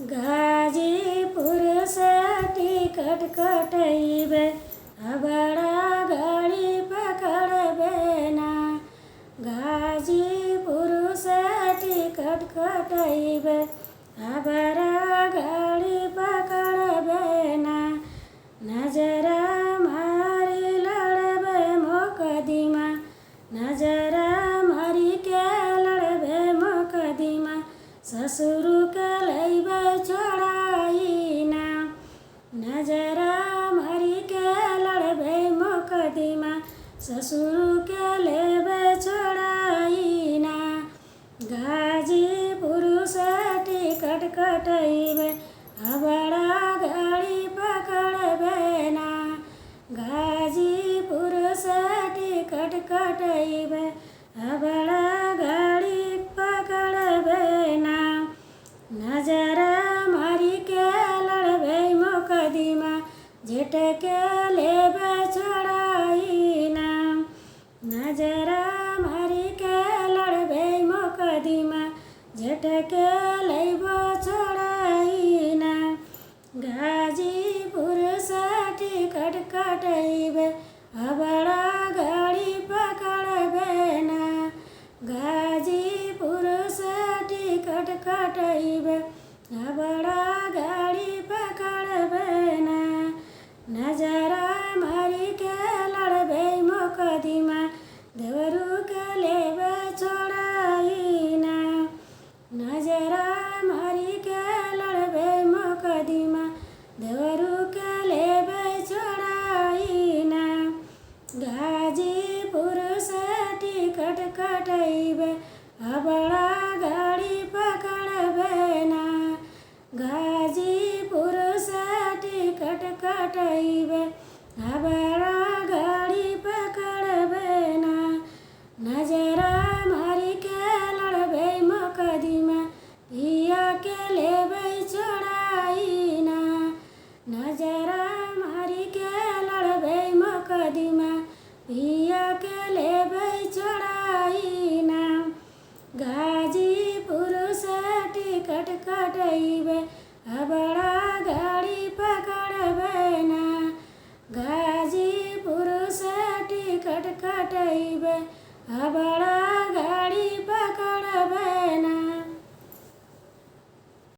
गाजीपुर से टिकट कटैबे बड़ा गाड़ी पकड़बे ना। गाजीपुर से टिकट कटैबे बड़ा गाड़ी पकड़बे ना। नजरा मारी लड़बे मुकदमा, नजरा मारी के लड़बे मुकदमा। ससुर के लैबे छोड़ाई ना। नजरा मारी के लड़बे मुकदमा, ससुर के लेबे छोड़ाई ना। गाजीपुर से टिकट कटैबे बड़ा गाड़ी पकड़बे ना। गाजीपुर से टिकट कटैबे बड़ा गाड़ी पकड़बे ना। नजरा मारी के लड़बे मुकदमा, जेठ के लेबे छोड़ाई ना। नजरा मारी के लड़बे मुकदमा, जेठ के लेबे छोड़ाई ना। गाजीपुर से टिकट कटैबे बड़ा गाड़ी पकड़बे ना। गाजीपुर से टिकट कटैबे बड़ा गाड़ी पकड़बे ना। नजरा मारी के लड़बे मुकदमा, देवरू के लेबे छोड़ाई ना। नजरा मारी के लड़बे मुकदमा, देवरू के लेबे छोड़ाई ना। गाजीपुर से टिकट कटैबे बड़ा गाड़ी पकड़बे ना। गाजीपुर से टिकट कटैबे बड़ा गाड़ी पकड़बे ना। नजरा मारी के लड़बे मुकदमा, पिया के लेबे छोड़ाई ना। नजरा मारी के लड़बे मुकदमा, पिया के लेबे छोड़ाई ना। गाजीपुर से टिकट कटैबे बड़ा गाड़ी पकड़बे ना। गाजीपुर से टिकट कटैबे